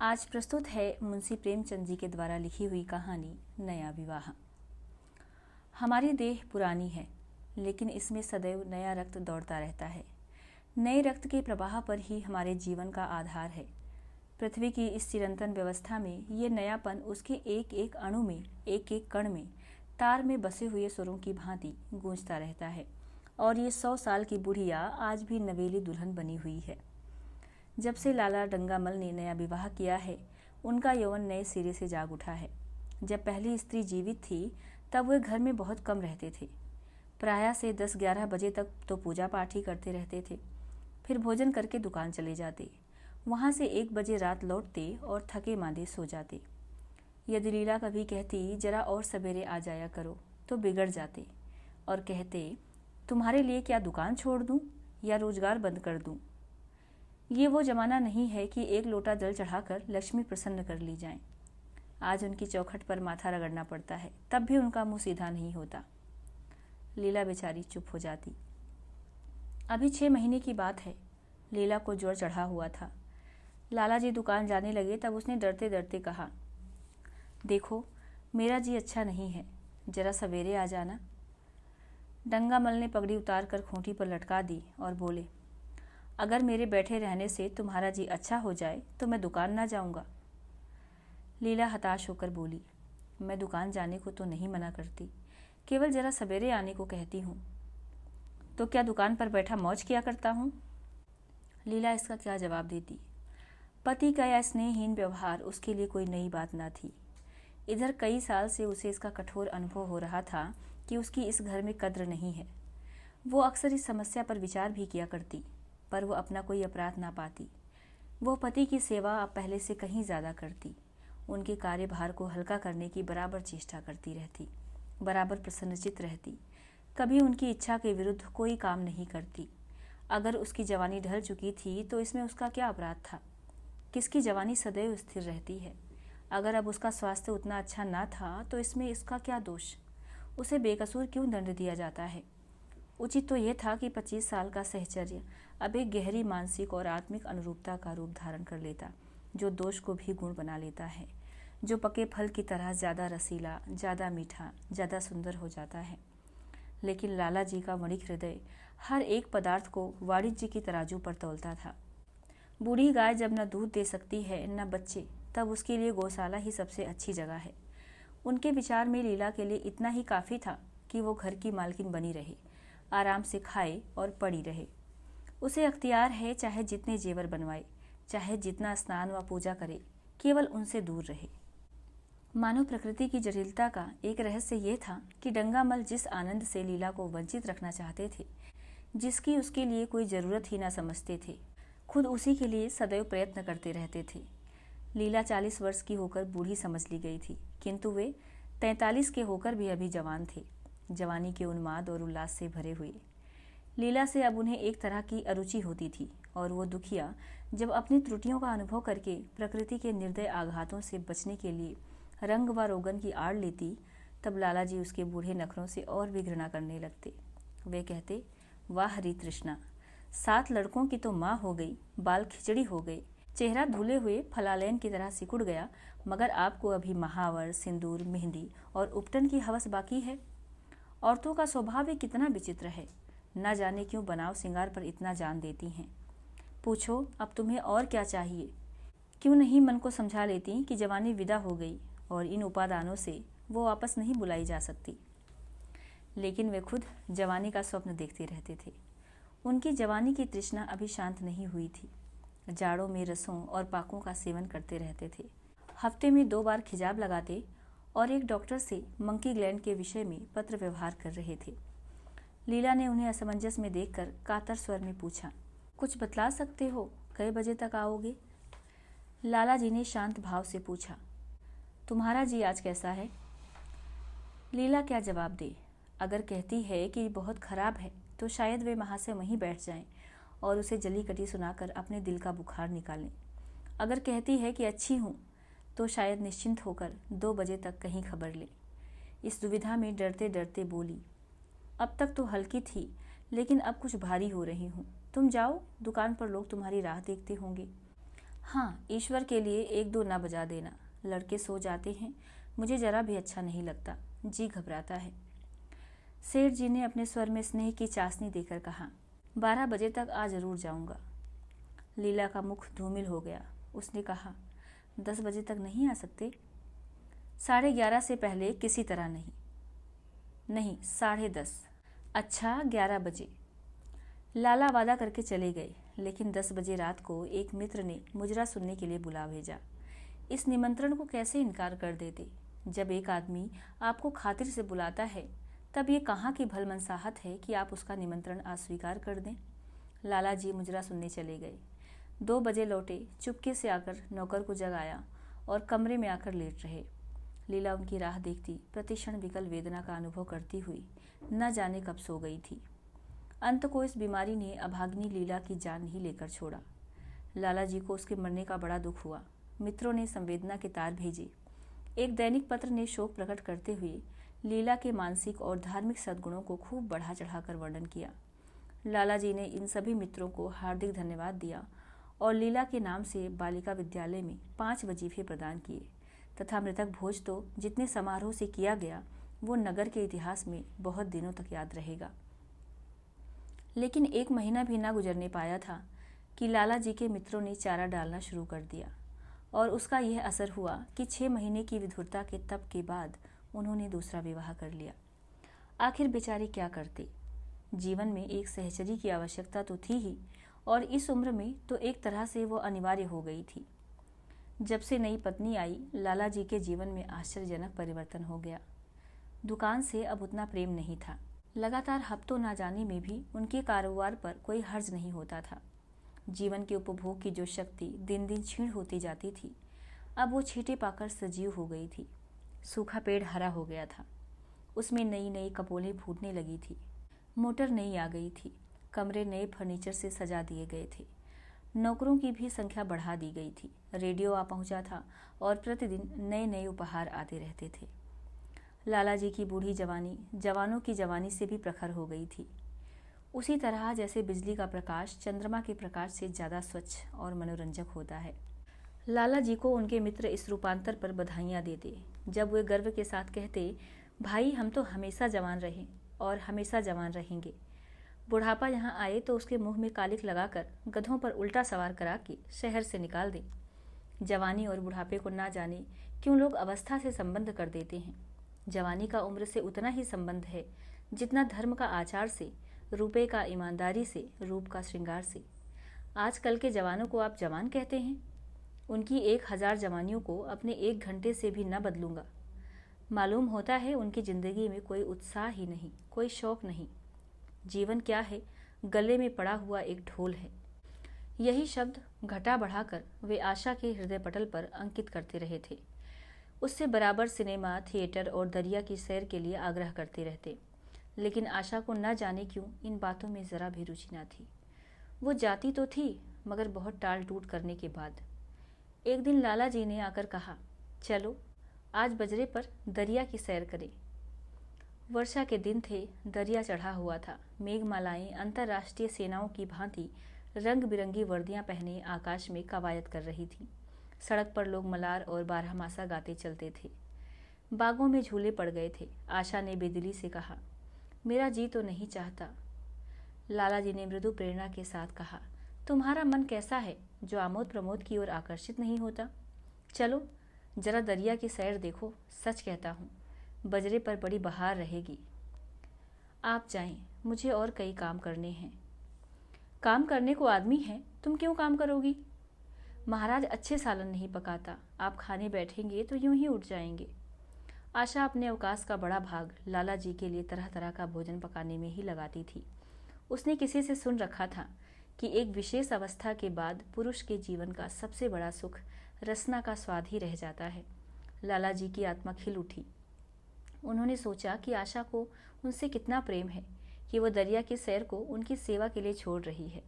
आज प्रस्तुत है मुंशी प्रेमचंद जी के द्वारा लिखी हुई कहानी नया विवाह। हमारी देह पुरानी है, लेकिन इसमें सदैव नया रक्त दौड़ता रहता है। नए रक्त के प्रवाह पर ही हमारे जीवन का आधार है। पृथ्वी की इस चिरंतन व्यवस्था में ये नयापन उसके एक एक अणु में, एक एक कण में, तार में बसे हुए सुरों की भांति गूंजता रहता है। और ये 100 साल की बुढ़िया आज भी नवेली दुल्हन बनी हुई है। जब से लाला डंगामल ने नया विवाह किया है, उनका यौवन नए सिरे से जाग उठा है। जब पहली स्त्री जीवित थी, तब वे घर में बहुत कम रहते थे। प्रायः से 10-11 बजे तक तो पूजा पाठ ही करते रहते थे। फिर भोजन करके दुकान चले जाते। वहाँ से 1 बजे रात लौटते और थके मांदे सो जाते। यदि लीला कभी कहती जरा और सवेरे आ जाया करो, तो बिगड़ जाते और कहते तुम्हारे लिए क्या दुकान छोड़ दूँ या रोजगार बंद कर दूँ। ये वो जमाना नहीं है कि एक लोटा जल चढ़ाकर लक्ष्मी प्रसन्न कर ली जाए। आज उनकी चौखट पर माथा रगड़ना पड़ता है, तब भी उनका मुंह सीधा नहीं होता। लीला बेचारी चुप हो जाती। अभी 6 महीने की बात है। लीला को ज्वर चढ़ा हुआ था। लाला जी दुकान जाने लगे तब उसने डरते डरते कहा, देखो मेरा जी अच्छा नहीं है, जरा सवेरे आ जाना। डंगामल ने पगड़ी उतार कर खूंटी पर लटका दी और बोले, अगर मेरे बैठे रहने से तुम्हारा जी अच्छा हो जाए तो मैं दुकान ना जाऊंगा। लीला हताश होकर बोली, मैं दुकान जाने को तो नहीं मना करती, केवल जरा सवेरे आने को कहती हूँ। तो क्या दुकान पर बैठा मौज किया करता हूँ? लीला इसका क्या जवाब देती। पति का यह स्नेहहीन व्यवहार उसके लिए कोई नई बात ना थी। इधर कई साल से उसे इसका कठोर अनुभव हो रहा था कि उसकी इस घर में कद्र नहीं है। वो अक्सर इस समस्या पर विचार भी किया करती, पर वो अपना कोई अपराध ना पाती। वो पति की सेवा अब पहले से कहीं ज़्यादा करती, उनके कार्यभार को हल्का करने की बराबर चेष्टा करती रहती, बराबर प्रसन्नचित्त रहती, कभी उनकी इच्छा के विरुद्ध कोई काम नहीं करती। अगर उसकी जवानी ढल चुकी थी तो इसमें उसका क्या अपराध था? किसकी जवानी सदैव स्थिर रहती है? अगर अब उसका स्वास्थ्य उतना अच्छा ना था तो इसमें इसका क्या दोष? उसे बेकसूर क्यों दंड दिया जाता है? उचित तो यह था कि 25 साल का सहचर्य अब एक गहरी मानसिक और आत्मिक अनुरूपता का रूप धारण कर लेता, जो दोष को भी गुण बना लेता है, जो पके फल की तरह ज़्यादा रसीला, ज़्यादा मीठा, ज़्यादा सुंदर हो जाता है। लेकिन लाला जी का वणिक हृदय हर एक पदार्थ को वाणिज्य की तराजू पर तौलता था। बूढ़ी गाय जब न दूध दे सकती है न बच्चे, तब उसके लिए गौशाला ही सबसे अच्छी जगह है। उनके विचार में लीला के लिए इतना ही काफ़ी था कि वो घर की मालकिन बनी रहे, आराम से खाए और पड़ी रहे। उसे अख्तियार है चाहे जितने जेवर बनवाए, चाहे जितना स्नान व पूजा करे, केवल उनसे दूर रहे। मानव प्रकृति की जटिलता का एक रहस्य ये था कि डंगामल जिस आनंद से लीला को वंचित रखना चाहते थे, जिसकी उसके लिए कोई ज़रूरत ही ना समझते थे, खुद उसी के लिए सदैव प्रयत्न करते रहते थे। लीला 40 वर्ष की होकर बूढ़ी समझ ली गई थी, किंतु वे 43 के होकर भी अभी जवान थे, जवानी के उन्माद और उल्लास से भरे हुए। लीला से अब उन्हें एक तरह की अरुचि होती थी और वो दुखिया जब अपनी त्रुटियों का अनुभव करके प्रकृति के निर्दय आघातों से बचने के लिए रंग व रोगन की आड़ लेती, तब लाला जी उसके बूढ़े नखरों से और भी घृणा करने लगते। वे कहते, वाह हरी तृष्णा, 7 लड़कों की तो माँ हो गई, बाल खिचड़ी हो गए, चेहरा धुले हुए फलालैन की तरह सिकुड़ गया, मगर आपको अभी महावर, सिंदूर, मेहंदी और उपटन की हवस बाकी है। औरतों का स्वभाव ही कितना विचित्र है, न जाने क्यों बनाव सिंगार पर इतना जान देती हैं। पूछो अब तुम्हें और क्या चाहिए? क्यों नहीं मन को समझा लेती कि जवानी विदा हो गई और इन उपादानों से वो वापस नहीं बुलाई जा सकती। लेकिन वे खुद जवानी का स्वप्न देखते रहते थे। उनकी जवानी की तृष्णा अभी शांत नहीं हुई थी। जाड़ों में रसों और पाकों का सेवन करते रहते थे। हफ्ते में 2 बार खिजाब लगाते और एक डॉक्टर से मंकी ग्लैंड के विषय में पत्र व्यवहार कर रहे थे। लीला ने उन्हें असमंजस में देखकर कातर स्वर में पूछा, कुछ बतला सकते हो, कई बजे तक आओगे? लाला जी ने शांत भाव से पूछा, तुम्हारा जी आज कैसा है? लीला क्या जवाब दे? अगर कहती है कि बहुत खराब है तो शायद वे वहाँ से वहीं बैठ जाएं और उसे जली कटी सुनाकर अपने दिल का बुखार निकालें। अगर कहती है कि अच्छी हूँ तो शायद निश्चिंत होकर 2 बजे तक कहीं खबर ले। इस दुविधा में डरते डरते बोली, अब तक तो हल्की थी, लेकिन अब कुछ भारी हो रही हूँ। तुम जाओ, दुकान पर लोग तुम्हारी राह देखते होंगे। हाँ, ईश्वर के लिए एक दो ना बजा देना। लड़के सो जाते हैं, मुझे जरा भी अच्छा नहीं लगता, जी घबराता है। सेठ जी ने अपने स्वर में स्नेह की चाशनी देकर कहा, 12 बजे तक आ जरूर जाऊंगा। लीला का मुख धूमिल हो गया। उसने कहा, 10 बजे तक नहीं आ सकते? 11:30 से पहले किसी तरह नहीं। नहीं, 10:30। अच्छा, 11 बजे। लाला वादा करके चले गए, लेकिन 10 बजे रात को एक मित्र ने मुजरा सुनने के लिए बुला भेजा। इस निमंत्रण को कैसे इनकार कर देते? जब एक आदमी आपको खातिर से बुलाता है, तब ये कहाँ की भलमनसाहत है कि आप उसका निमंत्रण अस्वीकार कर दें। लाला जी मुजरा सुनने चले गए। 2 बजे लौटे, चुपके से आकर नौकर को जगाया और कमरे में आकर लेट रहे। लीला उनकी राह देखती, प्रतिक्षण विकल वेदना का अनुभव करती हुई न जाने कब सो गई थी। अंत को इस बीमारी ने अभागिनी लीला की जान ही लेकर छोड़ा। लाला जी को उसके मरने का बड़ा दुख हुआ। मित्रों ने संवेदना के तार भेजे। एक दैनिक पत्र ने शोक प्रकट करते हुए लीला के मानसिक और धार्मिक सद्गुणों को खूब बढ़ा चढ़ाकर वर्णन किया। लाला जी ने इन सभी मित्रों को हार्दिक धन्यवाद दिया और लीला के नाम से बालिका विद्यालय में 5 वजीफे प्रदान किए तथा मृतक भोज तो जितने समारोह से किया गया वो नगर के इतिहास में बहुत दिनों तक याद रहेगा। लेकिन 1 महीना भी ना गुजरने पाया था कि लाला जी के मित्रों ने चारा डालना शुरू कर दिया और उसका यह असर हुआ कि 6 महीने की विधुरता के तप के बाद उन्होंने दूसरा विवाह कर लिया। आखिर बेचारे क्या करते? जीवन में एक सहचरी की आवश्यकता तो थी ही, और इस उम्र में तो एक तरह से वो अनिवार्य हो गई थी। जब से नई पत्नी आई, लाला जी के जीवन में आश्चर्यजनक परिवर्तन हो गया। दुकान से अब उतना प्रेम नहीं था। लगातार हफ्तों ना जाने में भी उनके कारोबार पर कोई हर्ज नहीं होता था। जीवन के उपभोग की जो शक्ति दिन दिन क्षीण होती जाती थी, अब वो छींटे पाकर सजीव हो गई थी। सूखा पेड़ हरा हो गया था, उसमें नई नई कपोलें फूटने लगी थी। मोटर नई आ गई थी, कमरे नए फर्नीचर से सजा दिए गए थे, नौकरों की भी संख्या बढ़ा दी गई थी। रेडियो आ पहुंचा था और प्रतिदिन नए नए उपहार आते रहते थे। लाला जी की बूढ़ी जवानी जवानों की जवानी से भी प्रखर हो गई थी, उसी तरह जैसे बिजली का प्रकाश चंद्रमा के प्रकाश से ज़्यादा स्वच्छ और मनोरंजक होता है। लाला जी को उनके मित्र इस रूपांतर पर बधाइयाँ देते, जब वे गर्व के साथ कहते, भाई हम तो हमेशा जवान रहे और हमेशा जवान रहेंगे। बुढ़ापा यहाँ आए तो उसके मुंह में कालिक लगाकर गधों पर उल्टा सवार करा के शहर से निकाल दें। जवानी और बुढ़ापे को ना जाने क्यों लोग अवस्था से संबंध कर देते हैं। जवानी का उम्र से उतना ही संबंध है जितना धर्म का आचार से, रुपये का ईमानदारी से, रूप का श्रृंगार से। आजकल के जवानों को आप जवान कहते हैं, उनकी 1000 जवानियों को अपने 1 घंटे से भी न बदलूंगा। मालूम होता है उनकी जिंदगी में कोई उत्साह ही नहीं, कोई शौक नहीं। जीवन क्या है? गले में पड़ा हुआ एक ढोल है। यही शब्द घटा बढ़ाकर वे आशा के हृदय पटल पर अंकित करते रहे थे। उससे बराबर सिनेमा, थिएटर और दरिया की सैर के लिए आग्रह करते रहते, लेकिन आशा को न जाने क्यों इन बातों में ज़रा भी रुचि न थी। वो जाती तो थी, मगर बहुत टाल टूट करने के बाद। एक दिन लाला जी ने आकर कहा, चलो आज बजरे पर दरिया की सैर करें। वर्षा के दिन थे, दरिया चढ़ा हुआ था। मेघमालाएं अंतर्राष्ट्रीय सेनाओं की भांति रंग बिरंगी वर्दियां पहने आकाश में कवायद कर रही थीं। सड़क पर लोग मलार और बारहमासा गाते चलते थे। बागों में झूले पड़ गए थे। आशा ने बेदिली से कहा, मेरा जी तो नहीं चाहता। लाला जी ने मृदु प्रेरणा के साथ कहा, तुम्हारा मन कैसा है जो आमोद प्रमोद की ओर आकर्षित नहीं होता? चलो जरा दरिया की सैर देखो। सच कहता हूँ, बजरे पर बड़ी बहार रहेगी। आप जाएं, मुझे और कई काम करने हैं। काम करने को आदमी है, तुम क्यों काम करोगी? महाराज अच्छे सालन नहीं पकाता, आप खाने बैठेंगे तो यूं ही उठ जाएंगे। आशा अपने अवकाश का बड़ा भाग लाला जी के लिए तरह तरह का भोजन पकाने में ही लगाती थी। उसने किसी से सुन रखा था कि एक विशेष अवस्था के बाद पुरुष के जीवन का सबसे बड़ा सुख रसना का स्वाद ही रह जाता है। लाला जी की आत्मा खिल उठी। उन्होंने सोचा कि आशा को उनसे कितना प्रेम है कि वह दरिया की सैर को उनकी सेवा के लिए छोड़ रही है।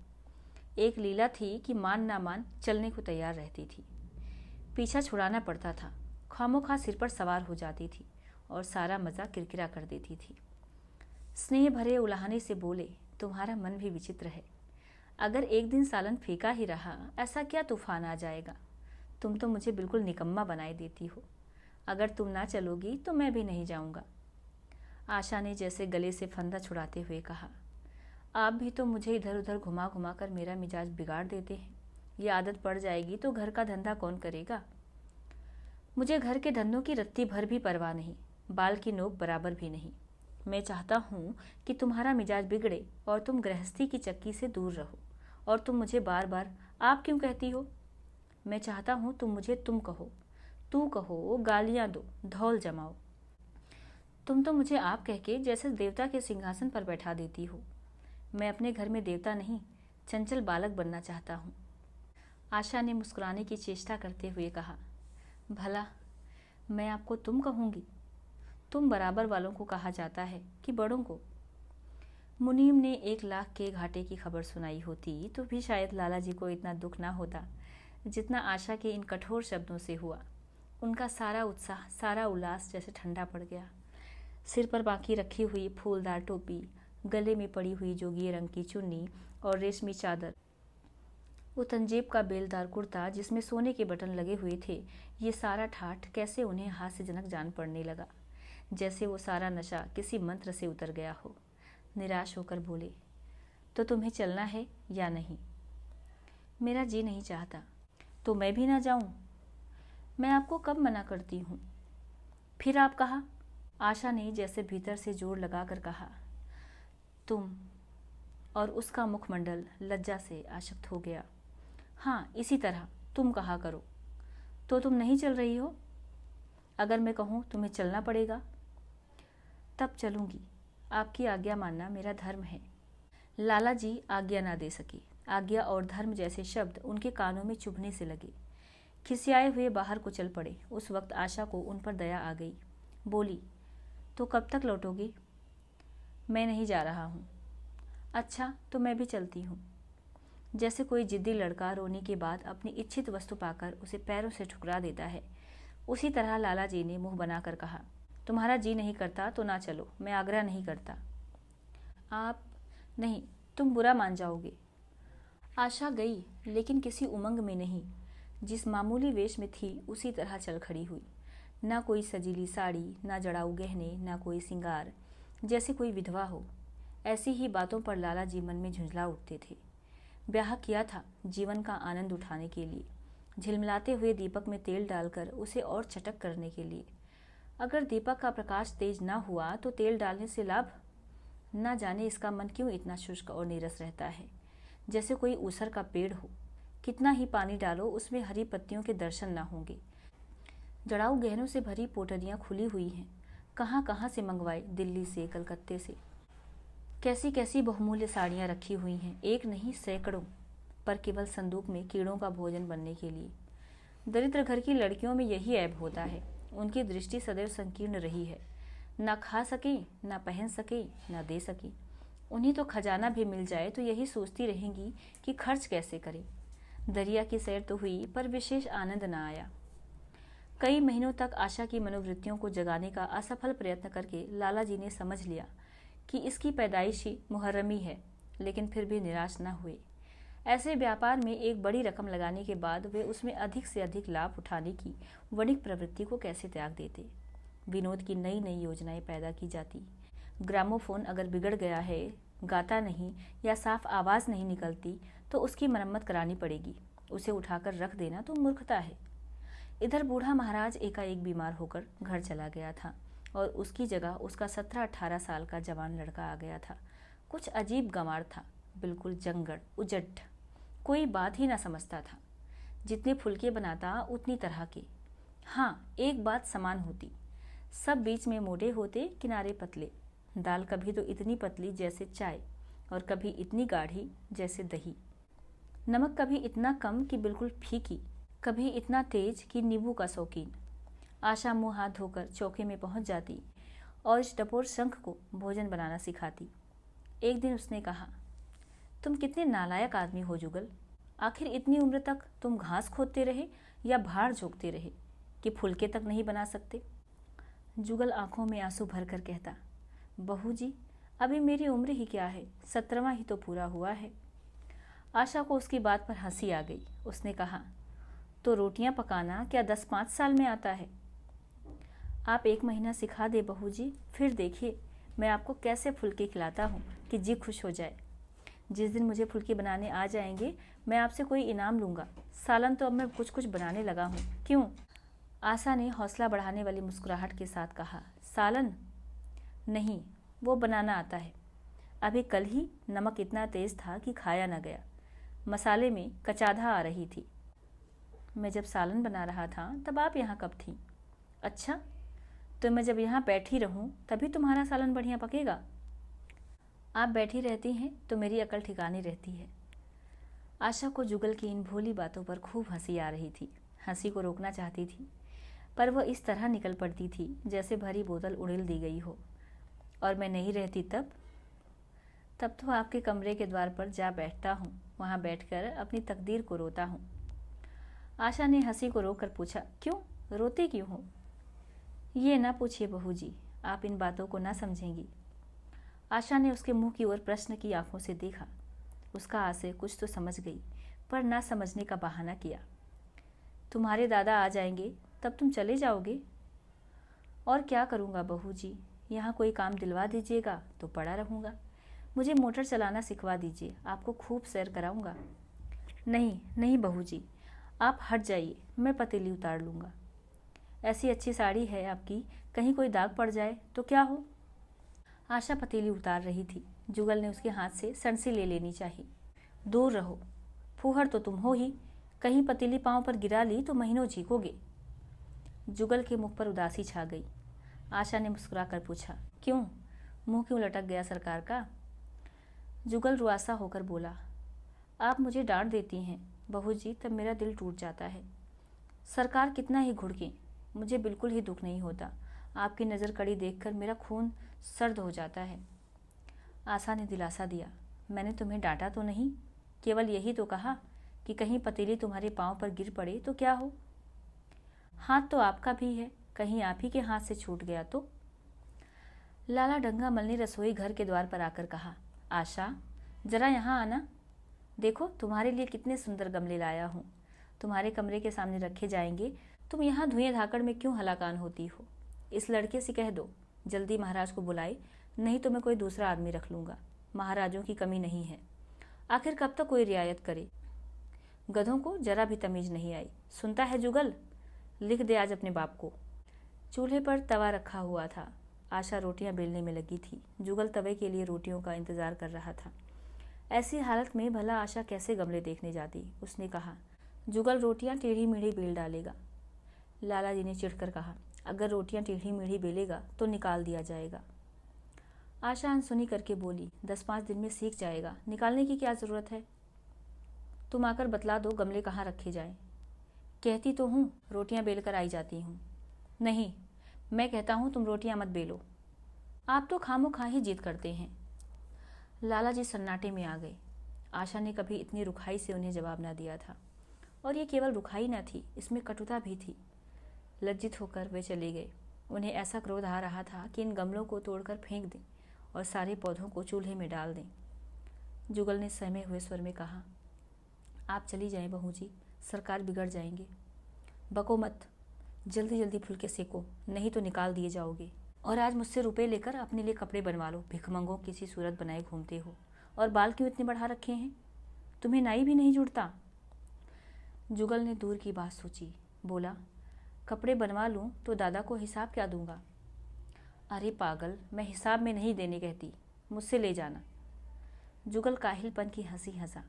एक लीला थी कि मान ना मान चलने को तैयार रहती थी। पीछा छुड़ाना पड़ता था, खामोखा सिर पर सवार हो जाती थी और सारा मज़ा किरकिरा कर देती थी। स्नेह भरे उलाहने से बोले, तुम्हारा मन भी विचित्र है। अगर एक दिन सालन फेंका ही रहा, ऐसा क्या तूफान आ जाएगा। तुम तो मुझे बिल्कुल निकम्मा बनाए देती हो। अगर तुम ना चलोगी तो मैं भी नहीं जाऊंगा। आशा ने जैसे गले से फंदा छुड़ाते हुए कहा, आप भी तो मुझे इधर उधर घुमा घुमा कर मेरा मिजाज बिगाड़ देते हैं। ये आदत पड़ जाएगी तो घर का धंधा कौन करेगा। मुझे घर के धंधों की रत्ती भर भी परवाह नहीं, बाल की नोक बराबर भी नहीं। मैं चाहता हूँ कि तुम्हारा मिजाज बिगड़े और तुम गृहस्थी की चक्की से दूर रहो। और तुम मुझे बार बार आप क्यों कहती हो। मैं चाहता हूँ तुम मुझे तुम कहो, तू कहो, गालियाँ दो, धौल जमाओ। तुम तो मुझे आप कह के जैसे देवता के सिंहासन पर बैठा देती हो। मैं अपने घर में देवता नहीं, चंचल बालक बनना चाहता हूँ। आशा ने मुस्कुराने की चेष्टा करते हुए कहा, भला मैं आपको तुम कहूँगी। तुम बराबर वालों को कहा जाता है कि बड़ों को। मुनीम ने 1 लाख के घाटे की खबर सुनाई होती तो भी शायद लाला जी को इतना दुख ना होता जितना आशा के इन कठोर शब्दों से हुआ। उनका सारा उत्साह, सारा उल्लास जैसे ठंडा पड़ गया। सिर पर बाकी रखी हुई फूलदार टोपी, गले में पड़ी हुई जोगिए रंग की चुन्नी और रेशमी चादर, वो तंजेब का बेलदार कुर्ता जिसमें सोने के बटन लगे हुए थे, ये सारा ठाठ कैसे उन्हें हास्यजनक जान पड़ने लगा, जैसे वो सारा नशा किसी मंत्र से उतर गया हो। निराश होकर बोले, तो तुम्हें चलना है या नहीं। मेरा जी नहीं चाहता। तो मैं भी ना जाऊं। मैं आपको कब मना करती हूँ। फिर आप कहा। आशा ने जैसे भीतर से जोर लगाकर कहा, तुम। और उसका मुखमंडल लज्जा से आशक्त हो गया। हाँ, इसी तरह तुम कहा करो। तो तुम नहीं चल रही हो। अगर मैं कहूँ तुम्हें चलना पड़ेगा, तब चलूँगी। आपकी आज्ञा मानना मेरा धर्म है। लाला जी आज्ञा ना दे सके। आज्ञा और धर्म जैसे शब्द उनके कानों में चुभने से लगे। खिसियाए हुए बाहर को चल पड़े। उस वक्त आशा को उन पर दया आ गई। बोली, तो कब तक लौटोगी। मैं नहीं जा रहा हूँ। अच्छा, तो मैं भी चलती हूँ। जैसे कोई जिद्दी लड़का रोने के बाद अपनी इच्छित वस्तु पाकर उसे पैरों से ठुकरा देता है, उसी तरह लाला जी ने मुंह बनाकर कहा, तुम्हारा जी नहीं करता तो ना चलो, मैं आग्रह नहीं करता। आप नहीं, तुम बुरा मान जाओगे। आशा गई, लेकिन किसी उमंग में नहीं। जिस मामूली वेश में थी उसी तरह चल खड़ी हुई। ना कोई सजीली साड़ी, ना जड़ाऊ गहने, ना कोई सिंगार, जैसे कोई विधवा हो। ऐसी ही बातों पर लाला जी मन में झुंझला उठते थे। ब्याह किया था जीवन का आनंद उठाने के लिए, झिलमिलाते हुए दीपक में तेल डालकर उसे और चटक करने के लिए। अगर दीपक का प्रकाश तेज ना हुआ तो तेल डालने से लाभ। ना जाने इसका मन क्यों इतना शुष्क और नीरस रहता है, जैसे कोई ऊसर का पेड़ हो। कितना ही पानी डालो उसमें हरी पत्तियों के दर्शन ना होंगे। जड़ाऊ गहनों से भरी पोटलियाँ खुली हुई हैं। कहाँ कहाँ से मंगवाए, दिल्ली से, कलकत्ते से। कैसी कैसी बहुमूल्य साड़ियाँ रखी हुई हैं, एक नहीं सैकड़ों, पर केवल संदूक में कीड़ों का भोजन बनने के लिए। दरिद्र घर की लड़कियों में यही ऐब होता है, उनकी दृष्टि सदैव संकीर्ण रही है। ना खा सके, ना पहन सके, ना दे सके। उन्हें तो खजाना भी मिल जाए तो यही सोचती रहेंगी कि खर्च कैसे करें। दरिया की सैर तो हुई, पर विशेष आनंद न आया। कई महीनों तक आशा की मनोवृत्तियों को जगाने का असफल प्रयत्न करके लाला जी ने समझ लिया कि इसकी पैदाइश ही मुहर्रमी है, लेकिन फिर भी निराश न हुए। ऐसे व्यापार में एक बड़ी रकम लगाने के बाद वे उसमें अधिक से अधिक लाभ उठाने की वणिक प्रवृत्ति को कैसे त्याग देते। विनोद की नई नई योजनाएं पैदा की जाती। ग्रामोफोन अगर बिगड़ गया है, गाता नहीं या साफ आवाज़ नहीं निकलती, तो उसकी मरम्मत करानी पड़ेगी। उसे उठाकर रख देना तो मूर्खता है। इधर बूढ़ा महाराज एकाएक बीमार होकर घर चला गया था और उसकी जगह उसका 17-18 साल का जवान लड़का आ गया था। कुछ अजीब गंवार था, बिल्कुल जंगड़ उजड्ड, कोई बात ही ना समझता था। जितने फुलके बनाता उतनी तरह के। हाँ, एक बात समान होती, सब बीच में मोटे होते, किनारे पतले। दाल कभी तो इतनी पतली जैसे चाय और कभी इतनी गाढ़ी जैसे दही। नमक कभी इतना कम कि बिल्कुल फीकी, कभी इतना तेज कि नींबू का शौकीन। आशा मुंह हाथ धोकर चौके में पहुंच जाती और इस टपोर शंख को भोजन बनाना सिखाती। एक दिन उसने कहा, तुम कितने नालायक आदमी हो जुगल। आखिर इतनी उम्र तक तुम घास खोदते रहे या भाड़ झोंकते रहे कि फुलके तक नहीं बना सकते। जुगल आंखों में आंसू भरकर कहता, बहू जी, अभी मेरी उम्र ही क्या है, 17वां ही तो पूरा हुआ है। आशा को उसकी बात पर हंसी आ गई। उसने कहा, तो रोटियां पकाना क्या 10-5 साल में आता है? आप 1 महीना सिखा दे बहू जी, फिर देखिए मैं आपको कैसे फुलके खिलाता हूँ कि जी खुश हो जाए। जिस दिन मुझे फुलके बनाने आ जाएंगे मैं आपसे कोई इनाम लूँगा। सालन तो अब मैं कुछ कुछ बनाने लगा हूँ। क्यों? आशा ने हौसला बढ़ाने वाली मुस्कुराहट के साथ कहा, सालन नहीं, वो बनाना आता है। अभी कल ही नमक इतना तेज़ था कि खाया न गया। मसाले में कचाधा आ रही थी। मैं जब सालन बना रहा था तब आप यहाँ कब थीं? अच्छा, तो मैं जब यहाँ बैठी रहूँ तभी तुम्हारा सालन बढ़िया पकेगा। आप बैठी रहती हैं तो मेरी अकल ठिकाने रहती है। आशा को जुगल की इन भोली बातों पर खूब हंसी आ रही थी। हंसी को रोकना चाहती थी पर वह इस तरह निकल पड़ती थी जैसे भरी बोतल उड़ेल दी गई हो। और मैं नहीं रहती तब तो आपके कमरे के द्वार पर जा बैठता हूँ, वहाँ बैठकर अपनी तकदीर को रोता हूँ। आशा ने हंसी को रोककर पूछा, क्यों रोते क्यों हो? ये ना पूछिए बहू जी, आप इन बातों को ना समझेंगी। आशा ने उसके मुंह की ओर प्रश्न की आंखों से देखा। उसका आशय कुछ तो समझ गई पर ना समझने का बहाना किया। तुम्हारे दादा आ जाएंगे तब तुम चले जाओगे? और क्या करूँगा बहू जी, यहाँ कोई काम दिलवा दीजिएगा तो पड़ा रहूँगा। मुझे मोटर चलाना सिखवा दीजिए, आपको खूब सैर कराऊँगा। नहीं नहीं बहू जी, आप हट जाइए, मैं पतीली उतार लूँगा। ऐसी अच्छी साड़ी है आपकी, कहीं कोई दाग पड़ जाए तो क्या हो? आशा पतीली उतार रही थी। जुगल ने उसके हाथ से सणसी ले लेनी चाहिए। दूर रहो, फूहड़ तो तुम हो ही, कहीं पतीली पाँव पर गिरा ली तो महीनों चीखोगे। जुगल के मुख पर उदासी छा गई। आशा ने मुस्कुराकर पूछा, क्यों, मुंह क्यों लटक गया सरकार का? जुगल रुआसा होकर बोला, आप मुझे डांट देती हैं बहू जी, तब मेरा दिल टूट जाता है। सरकार कितना ही घुड़के, मुझे बिल्कुल ही दुख नहीं होता। आपकी नज़र कड़ी देखकर मेरा खून सर्द हो जाता है। आशा ने दिलासा दिया, मैंने तुम्हें डांटा तो नहीं, केवल यही तो कहा कि कहीं पतीली तुम्हारे पाँव पर गिर पड़े तो क्या हो। हाथ तो आपका भी है, कहीं आप ही के हाथ से छूट गया तो? लाला डंगामल ने रसोई घर के द्वार पर आकर कहा, आशा जरा यहाँ आना, देखो तुम्हारे लिए कितने सुंदर गमले लाया हूँ। तुम्हारे कमरे के सामने रखे जाएंगे, तुम यहाँ धुएं धाकड़ में क्यों हलाकान होती हो? इस लड़के से कह दो जल्दी महाराज को बुलाए, नहीं तो मैं कोई दूसरा आदमी रख लूँगा। महाराजों की कमी नहीं है, आखिर कब तक कोई रियायत करे? गधों को जरा भी तमीज नहीं आई। सुनता है जुगल, लिख दे आज अपने बाप को। चूल्हे पर तवा रखा हुआ था। आशा रोटियां बेलने में लगी थी। जुगल तवे के लिए रोटियों का इंतजार कर रहा था। ऐसी हालत में भला आशा कैसे गमले देखने जाती? उसने कहा, जुगल रोटियां टेढ़ी मेढ़ी बेल डालेगा। लाला जी ने चिढ़कर कहा, अगर रोटियां टेढ़ी मेढ़ी बेलेगा तो निकाल दिया जाएगा। आशा अनसुनी करके बोली, 10-5 दिन में सीख जाएगा, निकालने की क्या ज़रूरत है? तुम आकर बतला दो गमले कहाँ रखे जाएं। कहती तो हूँ रोटियां बेल कर आई जाती हूँ। नहीं, मैं कहता हूँ तुम रोटियां मत बेलो। आप तो खामोखा ही जिद करते हैं। लाला जी सन्नाटे में आ गए। आशा ने कभी इतनी रुखाई से उन्हें जवाब न दिया था, और ये केवल रुखाई न थी, इसमें कटुता भी थी। लज्जित होकर वे चले गए। उन्हें ऐसा क्रोध आ रहा था कि इन गमलों को तोड़कर फेंक दें और सारे पौधों को चूल्हे में डाल दें। जुगल ने सहमे हुए स्वर में कहा, आप चली जाएं बहू जी, सरकार बिगड़ जाएंगे। बको मत, जल्दी जल्दी फुलके सेको, नहीं तो निकाल दिए जाओगे। और आज मुझसे रुपए लेकर अपने लिए कपड़े बनवा लो, भिखमंगों की सी सूरत बनाए घूमते हो। और बाल क्यों इतने बढ़ा रखे हैं? तुम्हें नाई भी नहीं जुड़ता? जुगल ने दूर की बात सोची, बोला, कपड़े बनवा लूँ तो दादा को हिसाब क्या दूंगा? अरे पागल, मैं हिसाब में नहीं देने कहती, मुझसे ले जाना। जुगल काहिलपन की हंसी हंसा,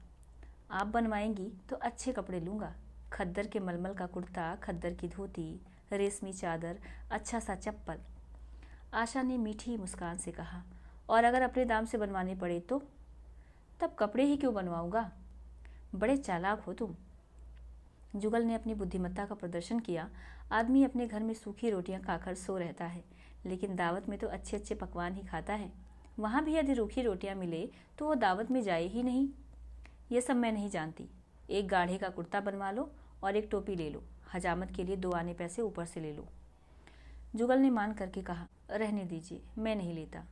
आप बनवाएंगी तो अच्छे कपड़े लूँगा, खद्दर के मलमल का कुर्ता, खद्दर की धोती, रेशमी चादर, अच्छा सा चप्पल। आशा ने मीठी मुस्कान से कहा, और अगर अपने दाम से बनवाने पड़े तो? तब कपड़े ही क्यों बनवाऊँगा? बड़े चालाक हो तुम। जुगल ने अपनी बुद्धिमत्ता का प्रदर्शन किया। आदमी अपने घर में सूखी रोटियां खाकर सो रहता है, लेकिन दावत में तो अच्छे अच्छे पकवान ही खाता है। वहाँ भी यदि रूखी रोटियां मिले तो वो दावत में जाए ही नहीं। ये सब मैं नहीं जानती। एक गाढ़े का कुर्ता बनवा लो और एक टोपी ले लो, हजामत के लिए 2 आने पैसे ऊपर से ले लो। जुगल ने मान करके कहा, रहने दीजिए, मैं नहीं लेता।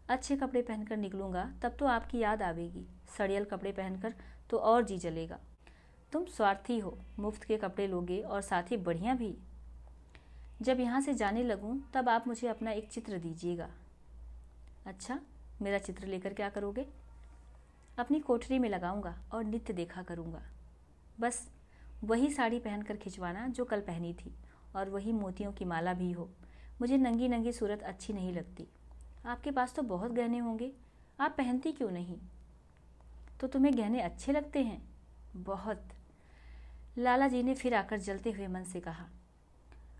अच्छे कपड़े पहनकर निकलूंगा तब तो आपकी याद आवेगी। सड़ियल कपड़े पहनकर तो और जी जलेगा। तुम स्वार्थी हो, मुफ्त के कपड़े लोगे और साथ ही बढ़िया भी। जब यहाँ से जाने लगूँ तब आप मुझे अपना एक चित्र दीजिएगा। अच्छा, मेरा चित्र लेकर क्या करोगे? अपनी कोठरी में लगाऊंगा और नित्य देखा करूंगा। बस वही साड़ी पहनकर खिंचवाना जो कल पहनी थी, और वही मोतियों की माला भी हो। मुझे नंगी नंगी सूरत अच्छी नहीं लगती। आपके पास तो बहुत गहने होंगे, आप पहनती क्यों नहीं? तो तुम्हें गहने अच्छे लगते हैं? बहुत। लाला जी ने फिर आकर जलते हुए मन से कहा,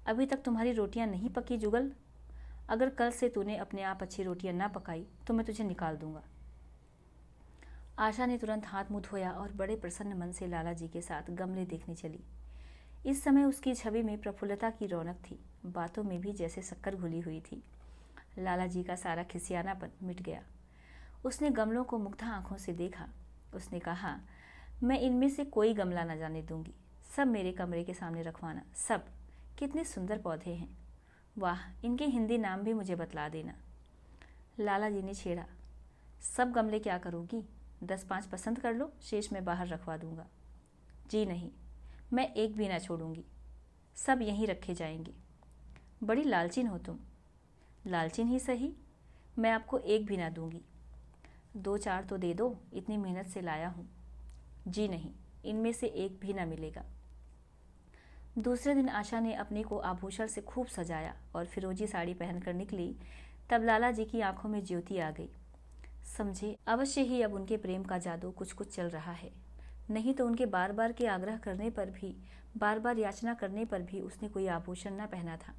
अभी तक तुम्हारी रोटियां नहीं पकी जुगल। अगर कल से तूने अपने आप अच्छी रोटियां ना पकाई तो मैं तुझे निकाल दूंगा। आशा ने तुरंत हाथ मुंह धोया और बड़े प्रसन्न मन से लाला जी के साथ गमले देखने चली। इस समय उसकी छवि में प्रफुल्लता की रौनक थी, बातों में भी जैसे शक्कर घुली हुई थी। लाला जी का सारा खिसियानापन मिट गया। उसने गमलों को मुग्ध आंखों से देखा। उसने कहा, मैं इनमें से कोई गमला न जाने दूंगी, सब मेरे कमरे के सामने रखवाना। सब। कितने सुंदर पौधे हैं। वाह, इनके हिंदी नाम भी मुझे बतला देना। लाला जी ने छेड़ा, सब गमले क्या करोगी? 10-5 पसंद कर लो, शेष मैं बाहर रखवा दूंगा। जी नहीं, मैं एक भी ना छोड़ूंगी, सब यहीं रखे जाएंगे। बड़ी लालचीन हो तुम। लालचीन ही सही, मैं आपको एक भी ना दूंगी। 2-4 तो दे दो, इतनी मेहनत से लाया हूँ। जी नहीं, इनमें से एक भी ना मिलेगा। दूसरे दिन आशा ने अपने को आभूषण से खूब सजाया और फिरोजी साड़ी पहनकर निकली। तब लाला जी की आंखों में ज्योति आ गई। समझे, अवश्य ही अब उनके प्रेम का जादू कुछ कुछ चल रहा है। नहीं तो उनके बार बार के आग्रह करने पर भी, बार बार याचना करने पर भी उसने कोई आभूषण न पहना था।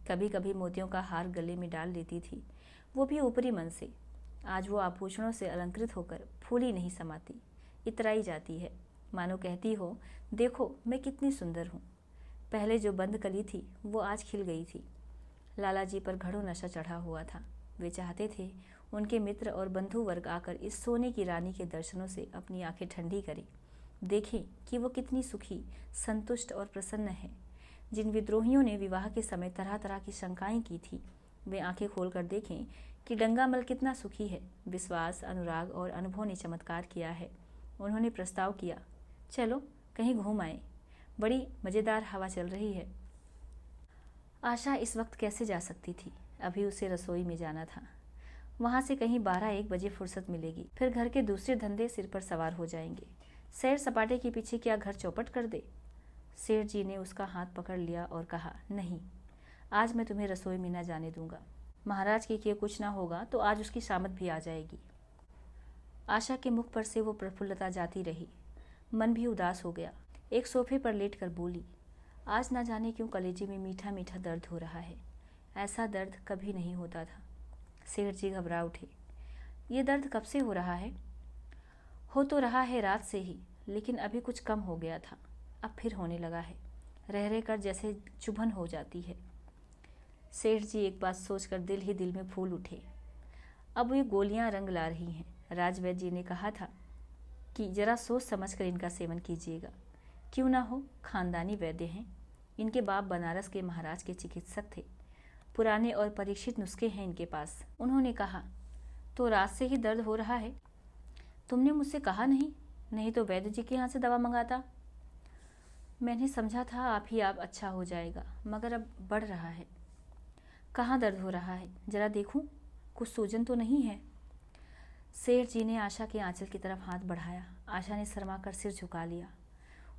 कभी कभी मोतियों का हार गले में डाल लेती थी, वो भी ऊपरी मन से। आज वो आभूषणों से अलंकृत होकर फूली नहीं समाती, इतराई जाती है, मानो कहती हो, देखो मैं कितनी सुंदर हूँ। पहले जो बंद कली थी वो आज खिल गई थी। लाला जी पर घड़ों नशा चढ़ा हुआ था। वे चाहते थे उनके मित्र और बंधु वर्ग आकर इस सोने की रानी के दर्शनों से अपनी आंखें ठंडी करें, देखें कि वो कितनी सुखी, संतुष्ट और प्रसन्न है। जिन विद्रोहियों ने विवाह के समय तरह तरह की शंकाएं की थी, वे आंखें खोलकर देखें कि डंगामल कितना सुखी है। विश्वास, अनुराग और अनुभव ने चमत्कार किया है। उन्होंने प्रस्ताव किया, चलो कहीं घूम आए, बड़ी मज़ेदार हवा चल रही है। आशा इस वक्त कैसे जा सकती थी? अभी उसे रसोई में जाना था। वहाँ से कहीं 12-1 बजे फुर्सत मिलेगी, फिर घर के दूसरे धंधे सिर पर सवार हो जाएंगे। सैर सपाटे के पीछे क्या घर चौपट कर दे? सेठ जी ने उसका हाथ पकड़ लिया और कहा, नहीं, आज मैं तुम्हें रसोई में न जाने दूंगा। महाराज के किए कुछ ना होगा तो आज उसकी शामत भी आ जाएगी। आशा के मुख पर से वो प्रफुल्लता जाती रही, मन भी उदास हो गया। एक सोफे पर लेट कर बोली, आज ना जाने क्यों कलेजे में मीठा मीठा दर्द हो रहा है। ऐसा दर्द कभी नहीं होता था। सेठ जी घबरा उठे, ये दर्द कब से हो रहा है? हो तो रहा है रात से ही, लेकिन अभी कुछ कम हो गया था, अब फिर होने लगा है। रह रह कर जैसे चुभन हो जाती है। सेठ जी एक बात सोचकर दिल ही दिल में फूल उठे। अब ये गोलियां रंग ला रही हैं। राजवैद्य जी ने कहा था कि जरा सोच समझकर इनका सेवन कीजिएगा। क्यों ना हो, खानदानी वैद्य हैं। इनके बाप बनारस के महाराज के चिकित्सक थे। पुराने और परीक्षित नुस्खे हैं इनके पास। उन्होंने कहा, तो रात से ही दर्द हो रहा है? तुमने मुझसे कहा नहीं, नहीं तो वैद्य जी के यहाँ से दवा मंगाता। मैंने समझा था आप अच्छा हो जाएगा, मगर अब बढ़ रहा है। कहाँ दर्द हो रहा है, जरा देखूं, कुछ सूजन तो नहीं है? सेठ जी ने आशा के आंचल की तरफ हाथ बढ़ाया। आशा ने शर्मा कर सिर झुका लिया।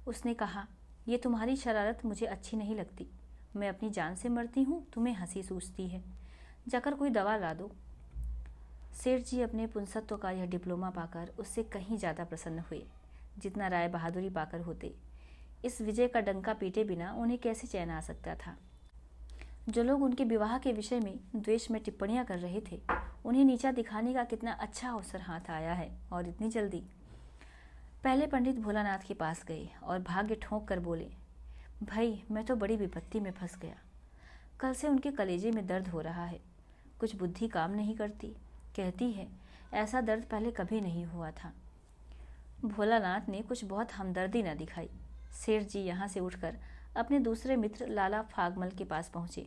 उसने कहा, ये तुम्हारी शरारत मुझे अच्छी नहीं लगती। मैं अपनी जान से मरती हूँ, तुम्हें हंसी सूझती है। जाकर कोई दवा ला दो। सेठ जी अपने पुंसत्व का यह डिप्लोमा पाकर उससे कहीं ज़्यादा प्रसन्न हुए जितना राय बहादुरी पाकर होते। इस विजय का डंका पीटे बिना उन्हें कैसे चैन आ सकता था? जो लोग उनके विवाह के विषय में द्वेष में टिप्पणियां कर रहे थे, उन्हें नीचा दिखाने का कितना अच्छा अवसर हाथ आया है, और इतनी जल्दी। पहले पंडित भोलानाथ के पास गए और भाग्य ठोंक कर बोले, भाई मैं तो बड़ी विपत्ति में फंस गया। कल से उनके कलेजे में दर्द हो रहा है। कुछ बुद्धि काम नहीं करती। कहती है ऐसा दर्द पहले कभी नहीं हुआ था। भोलानाथ ने कुछ बहुत हमदर्दी न दिखाई। सेठ जी यहाँ से उठकर अपने दूसरे मित्र लाला फागमल के पास पहुँचे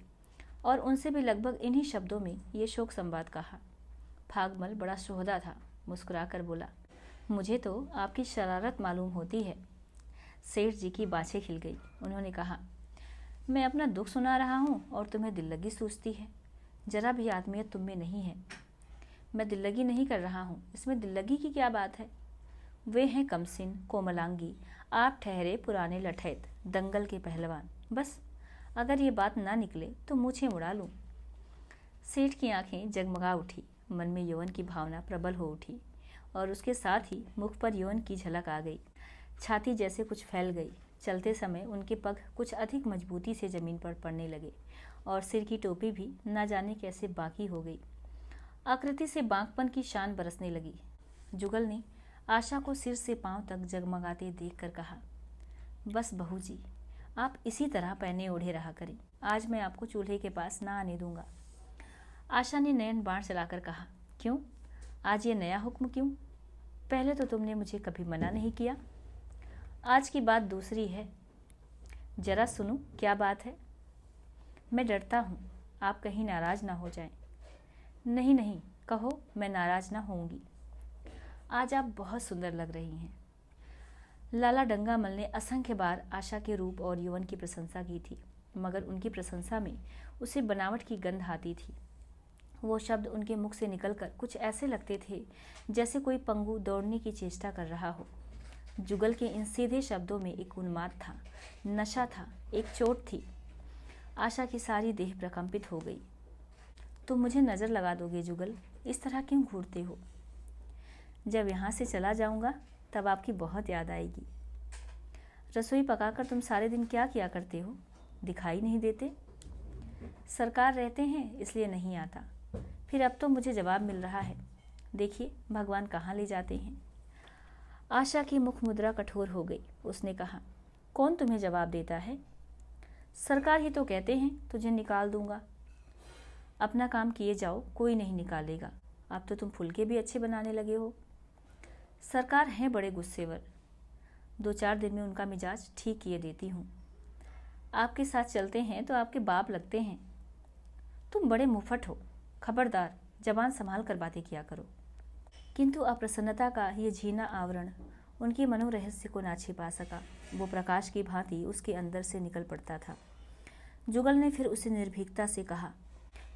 और उनसे भी लगभग इन्हीं शब्दों में ये शोक संवाद कहा। फागमल बड़ा सोहदा था, मुस्कुरा कर बोला, मुझे तो आपकी शरारत मालूम होती है। सेठ जी की बाछें खिल गई। उन्होंने कहा, मैं अपना दुख सुना रहा हूँ और तुम्हें दिल लगी सूझती है। जरा भी आदमियत तुम में नहीं है। मैं दिल लगी नहीं कर रहा हूँ, इसमें दिल लगी की क्या बात है। वे हैं कमसिन कोमलांगी, आप ठहरे पुराने लठैत, दंगल के पहलवान। बस अगर ये बात ना निकले तो मूछें उड़ा लूँ। सेठ की आंखें जगमगा उठी। मन में यौवन की भावना प्रबल हो उठी और उसके साथ ही मुख पर यौवन की झलक आ गई। छाती जैसे कुछ फैल गई। चलते समय उनके पग कुछ अधिक मजबूती से जमीन पर पड़ने लगे और सिर की टोपी भी ना जाने कैसे बाकी हो गई। आकृति से बांकपन की शान बरसने लगी। जुगल ने आशा को सिर से पांव तक जगमगाते देखकर कहा, बस बहू जी, आप इसी तरह पहने ओढ़े रहा करें। आज मैं आपको चूल्हे के पास ना आने दूंगा। आशा ने नयन बाण चलाकर कहा, क्यों? आज ये नया हुक्म क्यों? पहले तो तुमने मुझे कभी मना नहीं किया। आज की बात दूसरी है। जरा सुनो क्या बात है। मैं डरता हूँ आप कहीं नाराज ना हो जाएं। नहीं नहीं, कहो, मैं नाराज ना होऊंगी। आज आप बहुत सुंदर लग रही हैं। लाला डंगामल ने असंख्य बार आशा के रूप और यौवन की प्रशंसा की थी, मगर उनकी प्रशंसा में उसे बनावट की गंध आती थी। वो शब्द उनके मुख से निकलकर कुछ ऐसे लगते थे जैसे कोई पंगु दौड़ने की चेष्टा कर रहा हो। जुगल के इन सीधे शब्दों में एक उन्माद था, नशा था, एक चोट थी। आशा की सारी देह प्रकंपित हो गई। तुम मुझे नज़र लगा दोगे जुगल? इस तरह क्यों घूरते हो? जब यहाँ से चला जाऊँगा तब आपकी बहुत याद आएगी। रसोई पकाकर तुम सारे दिन क्या किया करते हो? दिखाई नहीं देते? सरकार रहते हैं इसलिए नहीं आता। फिर अब तो मुझे जवाब मिल रहा है। देखिए भगवान कहाँ ले जाते हैं। आशा की मुख मुद्रा कठोर हो गई। उसने कहा, कौन तुम्हें जवाब देता है? सरकार ही तो कहते हैं तुझे निकाल दूंगा। अपना काम किए जाओ, कोई नहीं निकालेगा। अब तो तुम फुलके भी अच्छे बनाने लगे हो। सरकार हैं बड़े गुस्सेवर। 2-4 दिन में उनका मिजाज ठीक किए देती हूँ। आपके साथ चलते हैं तो आपके बाप लगते हैं। तुम बड़े मुफट हो। खबरदार, जबान संभाल कर बातें किया करो। किंतु अप्रसन्नता का ये झीना आवरण उनके मनोरहस्य को ना छिपा सका। वो प्रकाश की भांति उसके अंदर से निकल पड़ता था। जुगल ने फिर उसे निर्भीकता से कहा,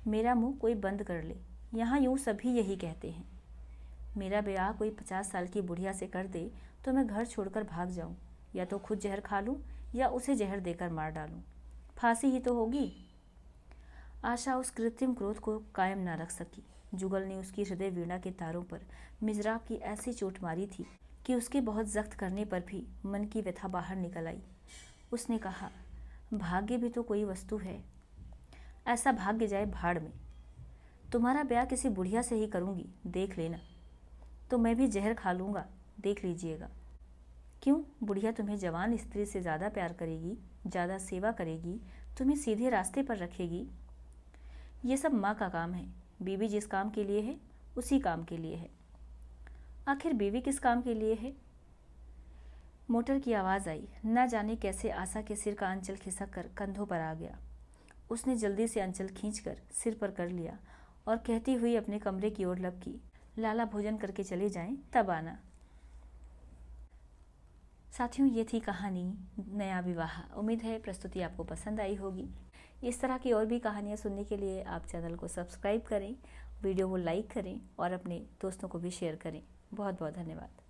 मेरा मुंह कोई बंद कर ले। यहाँ यूँ सभी यही कहते हैं। मेरा ब्याह कोई 50 साल की बुढ़िया से कर दे तो मैं घर छोड़कर भाग जाऊँ, या तो खुद जहर खा लूँ या उसे जहर देकर मार डालूँ। फांसी ही तो होगी। आशा उस कृत्रिम क्रोध को कायम न रख सकी। जुगल ने उसकी हृदय वीणा के तारों पर मिजराब की ऐसी चोट मारी थी कि उसके बहुत जख्त करने पर भी मन की व्यथा बाहर निकल आई। उसने कहा, भाग्य भी तो कोई वस्तु है। ऐसा भाग्य जाए भाड़ में। तुम्हारा ब्याह किसी बुढ़िया से ही करूँगी, देख लेना। तो मैं भी जहर खा लूँगा, देख लीजिएगा। क्यों? बुढ़िया तुम्हें जवान स्त्री से ज़्यादा प्यार करेगी, ज़्यादा सेवा करेगी, तुम्हें सीधे रास्ते पर रखेगी। ये सब माँ का काम है। बीवी जिस काम के लिए है उसी काम के लिए है। आखिर बीवी किस काम के लिए है? मोटर की आवाज़ आई। न जाने कैसे आशा के सिर का अंचल खिसक कर कंधों पर आ गया। उसने जल्दी से अंचल खींचकर सिर पर कर लिया और कहती हुई अपने कमरे की ओर लपकी, लाला भोजन करके चले जाएं तब आना। साथियों, ये थी कहानी नया विवाह। उम्मीद है प्रस्तुति आपको पसंद आई होगी। इस तरह की और भी कहानियाँ सुनने के लिए आप चैनल को सब्सक्राइब करें, वीडियो को लाइक करें और अपने दोस्तों को भी शेयर करें। बहुत बहुत धन्यवाद।